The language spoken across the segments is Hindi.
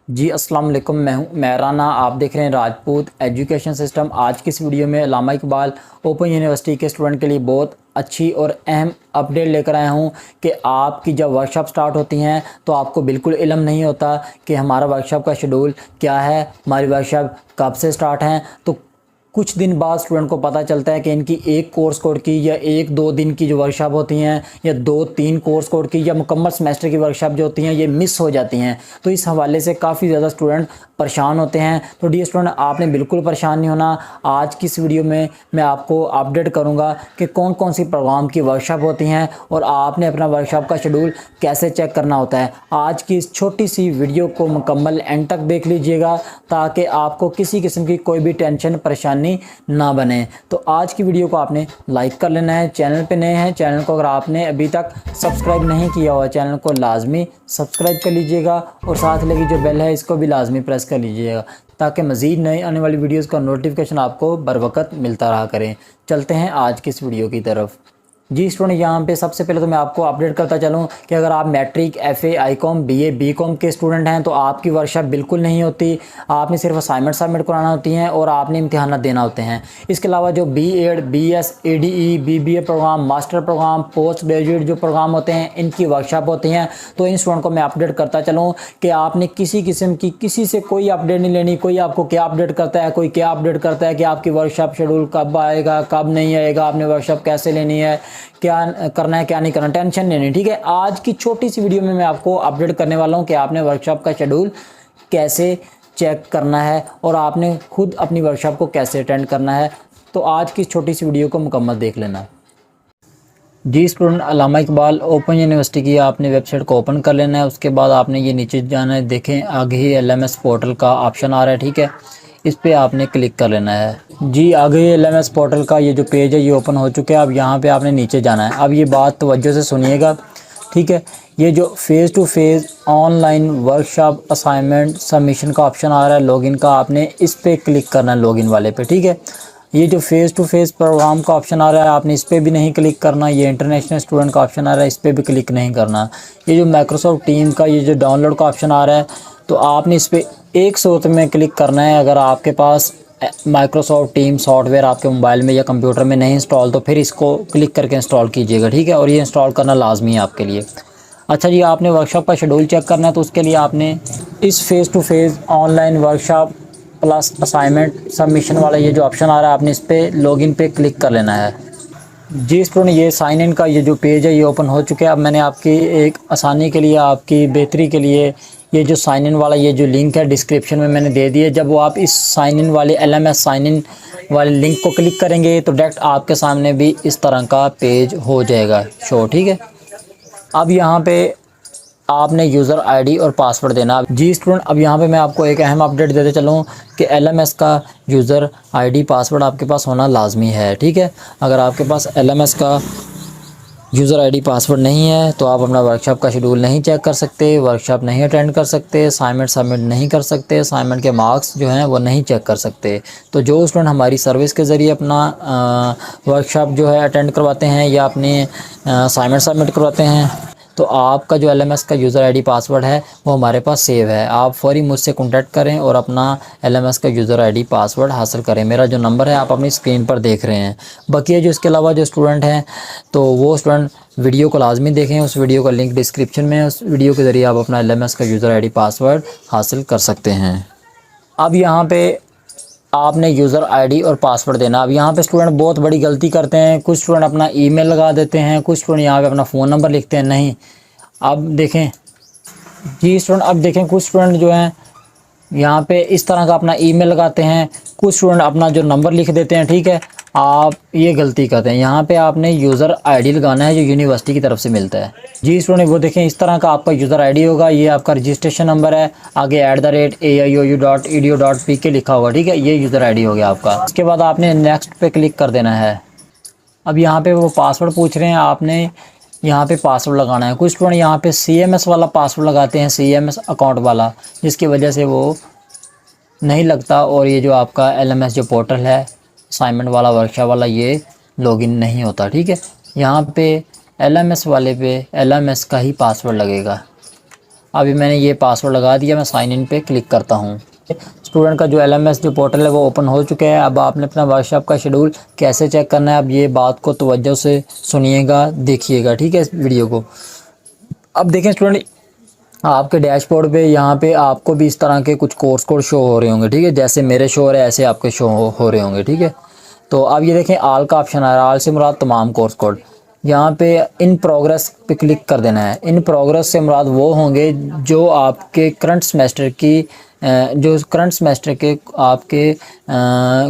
जी अस्सलाम वालेकुम। मैं हूं महराना। आप देख रहे हैं राजपूत एजुकेशन सिस्टम। आज की इस वीडियो में अल्लामा इकबाल ओपन यूनिवर्सिटी के स्टूडेंट के लिए बहुत अच्छी और अहम अपडेट लेकर आया हूं कि आपकी जब वर्कशॉप स्टार्ट होती हैं तो आपको बिल्कुल इल्म नहीं होता कि हमारा वर्कशॉप का शेड्यूल क्या है, हमारी वर्कशॉप कब से स्टार्ट हैं। तो कुछ दिन बाद स्टूडेंट को पता चलता है कि इनकी एक कोर्स कोड की या एक दो दिन की जो वर्कशॉप होती हैं या दो तीन कोर्स कोड की या मुकम्मल सेमेस्टर की वर्कशॉप जो होती हैं ये मिस हो जाती हैं। तो इस हवाले से काफ़ी ज़्यादा स्टूडेंट परेशान होते हैं। तो डियर स्टूडेंट, आपने बिल्कुल परेशान नहीं होना। आज की इस वीडियो में मैं आपको अपडेट करूंगा कि कौन कौन सी प्रोग्राम की वर्कशॉप होती हैं और आपने अपना वर्कशॉप का शेड्यूल कैसे चेक करना होता है। आज की इस छोटी सी वीडियो को मुकम्मल एंड तक देख लीजिएगा ताकि आपको किसी किस्म की कोई भी टेंशन परेशानी ना बने। तो आज की वीडियो को आपने लाइक कर लेना है। चैनल पे नए हैं, चैनल को अगर आपने अभी तक सब्सक्राइब नहीं किया हुआ चैनल को लाजमी सब्सक्राइब कर लीजिएगा और साथ लगी जो बेल है इसको भी लाजमी प्रेस कर लीजिएगा ताकि मज़ीद नई आने वाली वीडियोस का नोटिफिकेशन आपको बर वक्त मिलता रहा करें। चलते हैं आज की इस वीडियो की तरफ। जी स्टूडेंट, यहाँ पे सबसे पहले तो मैं आपको अपडेट करता चलूँ कि अगर आप matric, FA, ICom, BA, BCom के स्टूडेंट हैं तो आपकी वर्कशॉप बिल्कुल नहीं होती। आपने सिर्फ असाइनमेंट सबमिट कराना होती हैं और आपने इम्तिहान देना होते हैं। इसके अलावा जो BEd, BS, ADE, BBA programme, master programme, post graduate जो प्रोग्राम होते हैं इनकी वर्कशॉप होती हैं। तो इन स्टूडेंट को मैं अपडेट करता चलूँ कि आपने किसी किस्म की किसी से कोई अपडेट नहीं लेनी। कोई आपको क्या अपडेट करता है, कोई क्या अपडेट करता है कि आपकी वर्कशॉप शेड्यूल कब आएगा, कब नहीं आएगा, आपने वर्कशॉप कैसे लेनी है, क्या करना है क्या नहीं करना, टेंशन नहीं लेनी। ठीक है, आज की छोटी सी वीडियो में मैं आपको अपडेट करने वाला हूं कि आपने वर्कशॉप का शेड्यूल कैसे चेक करना है और आपने खुद अपनी वर्कशॉप को कैसे अटेंड करना है। तो आज की छोटी सी वीडियो को मुकम्मल देख लेना। जी स्टूडेंट, अल्लामा इकबाल ओपन यूनिवर्सिटी की आपने वेबसाइट को ओपन कर लेना है। उसके बाद आपने ये नीचे जाना है, देखें आगे ही एलएमएस पोर्टल का ऑप्शन आ रहा है। ठीक है, इस पे आपने क्लिक कर लेना है। जी आगे ही एलएमएस पोर्टल का ये जो पेज है ये ओपन हो चुका है। अब यहाँ पे आपने नीचे जाना है। अब ये बात तवज्जो से सुनिएगा। ठीक है, ये जो phase two phase online workshop assignment submission का ऑप्शन आ रहा है लॉगिन का, आपने इस पर क्लिक करना है, लॉगिन वाले पे। ठीक है, ये जो फेज़ टू फेज़ प्रोग्राम का ऑप्शन आ रहा है आपने इस पर भी नहीं क्लिक करना। ये इंटरनेशनल स्टूडेंट का ऑप्शन आ रहा है, इस पर भी क्लिक नहीं करना। ये जो माइक्रोसॉफ्ट टीम का ये जो डाउनलोड का ऑप्शन आ रहा है तो आपने इस पर एक सूरत में क्लिक करना है। अगर आपके पास माइक्रोसॉफ्ट टीम सॉफ्टवेयर आपके मोबाइल में या कंप्यूटर में नहीं इंस्टॉल तो फिर इसको क्लिक करके इंस्टॉल कीजिएगा। ठीक है, और ये इंस्टॉल करना लाजमी है आपके लिए। अच्छा जी, आपने वर्कशॉप का शेड्यूल चेक करना है तो उसके लिए आपने इस phase two phase online workshop plus assignment submission वाला ये जो ऑप्शन आ रहा है आपने इस पर लॉगिन पे क्लिक कर लेना है। जी स्टूडेंट, ये साइन इन का ये जो पेज है ये ओपन हो चुका है। अब मैंने आपकी एक आसानी के लिए, आपकी बेहतरी के लिए ये जो साइन इन वाला ये जो लिंक है डिस्क्रिप्शन में मैंने दे दिया। जब वो आप इस साइन इन वाले एलएमएस साइन इन वाले लिंक को क्लिक करेंगे तो डायरेक्ट आपके सामने भी इस तरह का पेज हो जाएगा शो। ठीक है, अब यहाँ पे आपने यूज़र आईडी और पासवर्ड देना। जी स्टूडेंट, अब यहाँ पे मैं आपको एक अहम अपडेट देते चलूँ कि एलएमएस का यूज़र आईडी पासवर्ड आपके पास होना लाजमी है। ठीक है, अगर आपके पास एलएमएस का यूज़र आईडी पासवर्ड नहीं है तो आप अपना वर्कशॉप का शेड्यूल नहीं चेक कर सकते, वर्कशॉप नहीं अटेंड कर सकते, असाइनमेंट सबमिट नहीं कर सकते, असाइनमेंट के मार्क्स जो हैं वो नहीं चेक कर सकते। तो जो स्टूडेंट हमारी सर्विस के ज़रिए अपना वर्कशॉप जो है अटेंड करवाते हैं या अपने असाइनमेंट सबमिट करवाते हैं तो आपका जो एलएमएस का यूज़र आईडी पासवर्ड है वो हमारे पास सेव है। आप फौरी मुझसे कॉन्टैक्ट करें और अपना एलएमएस का यूज़र आईडी पासवर्ड हासिल करें। मेरा जो नंबर है आप अपनी स्क्रीन पर देख रहे हैं। बाकी जो इसके अलावा जो स्टूडेंट हैं तो वो स्टूडेंट वीडियो को लाजमी देखें, उस वीडियो का लिंक डिस्क्रिप्शन में है। उस वीडियो के ज़रिए आप अपना एलएमएस का यूज़र आईडी पासवर्ड हासिल कर सकते हैं। अब यहाँ पे आपने यूज़र आईडी और पासवर्ड देना। अब यहाँ पे स्टूडेंट बहुत बड़ी गलती करते हैं। कुछ स्टूडेंट अपना ईमेल लगा देते हैं, कुछ स्टूडेंट यहाँ पे अपना फ़ोन नंबर लिखते हैं। नहीं, अब देखें जी स्टूडेंट, अब देखें कुछ स्टूडेंट जो हैं यहाँ पे इस तरह का अपना ईमेल लगाते हैं, कुछ स्टूडेंट अपना जो नंबर लिख देते हैं। ठीक है, आप ये गलती करते हैं। यहाँ पे आपने यूज़र आईडी लगाना है जो यूनिवर्सिटी की तरफ से मिलता है। जी स्टूडेंट, वो देखें इस तरह का आपका यूज़र आईडी होगा, ये आपका रजिस्ट्रेशन नंबर है, आगे @aiou.edu.pk लिखा होगा। ठीक है, ये यूज़र आईडी हो गया आपका। इसके बाद आपने नेक्स्ट पे क्लिक कर देना है। अब यहाँ पे वो पासवर्ड पूछ रहे हैं, आपने यहाँ पे पासवर्ड लगाना है। कुछ स्टूडेंट यहाँ पे CMS वाला पासवर्ड लगाते हैं, CMS अकाउंट वाला, जिसकी वजह से वो नहीं लगता और ये जो आपका LMS जो पोर्टल है असाइनमेंट वाला, वर्कशॉप वाला, ये लॉगिन नहीं होता। ठीक है, यहाँ पे LMS वाले पे LMS का ही पासवर्ड लगेगा। अभी मैंने ये पासवर्ड लगा दिया, मैं साइन इन पे क्लिक करता हूँ। स्टूडेंट का जो LMS जो पोर्टल है वो ओपन हो चुका है। अब आपने अपना वर्कशॉप का शेड्यूल कैसे चेक करना है, अब ये बात को तवज्जो से सुनिएगा, देखिएगा, ठीक है इस वीडियो को। अब देखें स्टूडेंट, आपके डैशबोर्ड पे यहाँ पे आपको भी इस तरह के कुछ कोर्स कोड शो हो रहे होंगे, ठीक है, जैसे मेरे शो हो रहे हैं ऐसे आपके शो हो रहे होंगे, ठीक है। तो अब ये देखें आल का ऑप्शन आ रहा है, आल से मुराद तमाम कोर्स कोड। यहाँ पे इन प्रोग्रेस पे क्लिक कर देना है। इन प्रोग्रेस से मुराद वो होंगे जो आपके करंट सेमेस्टर की जो करंट सेमेस्टर के आपके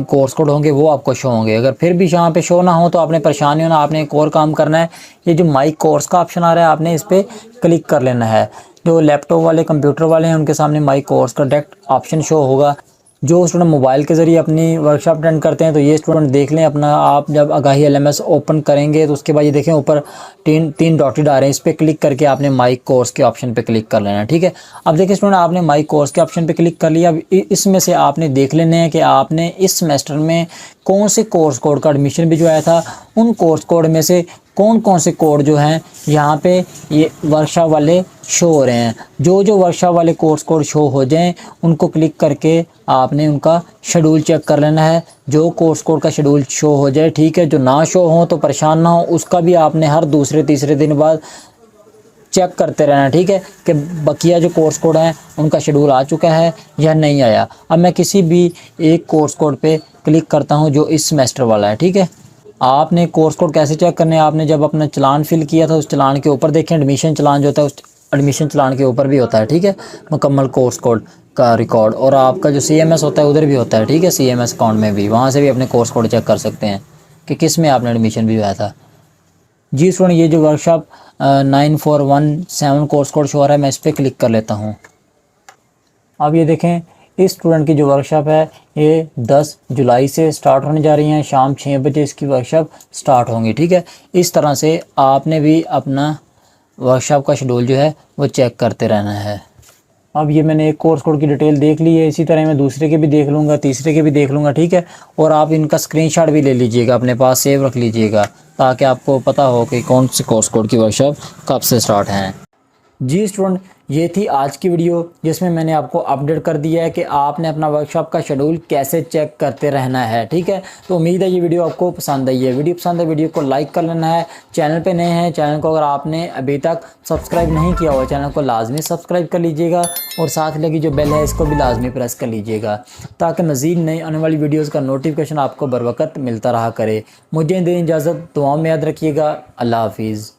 कोर्स कोड होंगे वो आपको शो होंगे। अगर फिर भी यहाँ पे शो ना हो तो आपने परेशान नहीं होना, आपने एक और काम करना है। ये जो माई कोर्स का ऑप्शन आ रहा है आपने इस पर क्लिक कर लेना है। जो लैपटॉप वाले कंप्यूटर वाले हैं उनके सामने माई कोर्स का डायरेक्ट ऑप्शन शो होगा। जो स्टूडेंट मोबाइल के ज़रिए अपनी वर्कशॉप अटेंड करते हैं तो ये स्टूडेंट देख लें अपना, आप जब आगाही LMS ओपन करेंगे तो उसके बाद ये देखें ऊपर तीन डॉटेड आ रहे हैं, इस पर क्लिक करके आपने माई कोर्स के ऑप्शन पे क्लिक कर लेना है, ठीक है। अब देखिए स्टूडेंट, आपने माई कोर्स के ऑप्शन पे क्लिक कर लिया। अब इसमें से आपने देख लेने हैं कि आपने इस सेमेस्टर में कौन से कोर्स कोड का एडमिशन भी जो आया था, उन कोर्स कोड में से कौन कौन से कोड जो हैं यहाँ पे ये वर्कशॉप वाले शो हो रहे हैं। जो वर्कशॉप वाले कोर्स कोड शो हो जाएं उनको क्लिक करके आपने उनका शेड्यूल चेक कर लेना है। जो कोर्स कोड का शेड्यूल शो हो जाए ठीक है, जो ना शो हो तो परेशान ना हो, उसका भी आपने हर दूसरे तीसरे दिन बाद चेक करते रहना, ठीक है, कि बकिया जो कोर्स कोड हैं उनका शेड्यूल आ चुका है या नहीं आया। अब मैं किसी भी एक कोर्स कोड पे क्लिक करता हूँ जो इस सेमेस्टर वाला है, ठीक है। आपने कोर्स कोड कैसे चेक करने हैं, आपने जब अपना चलान फिल किया था उस चलान के ऊपर देखें एडमिशन चलान जो होता है, उस एडमिशन चलान के ऊपर भी होता है, ठीक है, मुकम्मल कोर्स कोड का रिकॉर्ड। और आपका जो CMS होता है उधर भी होता है, ठीक है, CMS अकाउंट में भी, वहाँ से भी अपने कोर्स कोड चेक कर सकते हैं कि किस में आपने एडमिशन भी हुआ था। जी स्टूडेंट, ये जो वर्कशॉप 9417 कोर्स कोड शो हो रहा है, मैं इस पर क्लिक कर लेता हूँ। अब ये देखें इस स्टूडेंट की जो वर्कशॉप है ये 10 जुलाई से स्टार्ट होने जा रही हैं, शाम 6 बजे इसकी वर्कशॉप स्टार्ट होंगी, ठीक है। इस तरह से आपने भी अपना वर्कशॉप का शेड्यूल जो है वो चेक करते रहना है। अब ये मैंने एक कोर्स कोड की डिटेल देख ली है, इसी तरह मैं दूसरे के भी देख लूँगा, तीसरे के भी देख लूँगा, ठीक है। और आप इनका स्क्रीनशॉट भी ले लीजिएगा, अपने पास सेव रख लीजिएगा, ताकि आपको पता हो कि कौन से कोर्स कोड की वर्कशॉप कब से स्टार्ट हैं। जी स्टूडेंट, ये थी आज की वीडियो जिसमें मैंने आपको अपडेट कर दिया है कि आपने अपना वर्कशॉप का शेड्यूल कैसे चेक करते रहना है, ठीक है। तो उम्मीद है ये वीडियो आपको पसंद आई है। वीडियो पसंद है वीडियो को लाइक कर लेना है। चैनल पे नए हैं, चैनल को अगर आपने अभी तक सब्सक्राइब नहीं किया हुआ चैनल को लाजमी सब्सक्राइब कर लीजिएगा, और साथ लगी जो बेल है इसको भी लाजमी प्रेस कर लीजिएगा, ताकि मज़ीद नई आने वाली वीडियोज़ का नोटिफिकेशन आपको बर वक्त मिलता रहा करे। मुझे दें इजाज़त, दुआओं में याद रखिएगा। अल्लाह हाफिज़।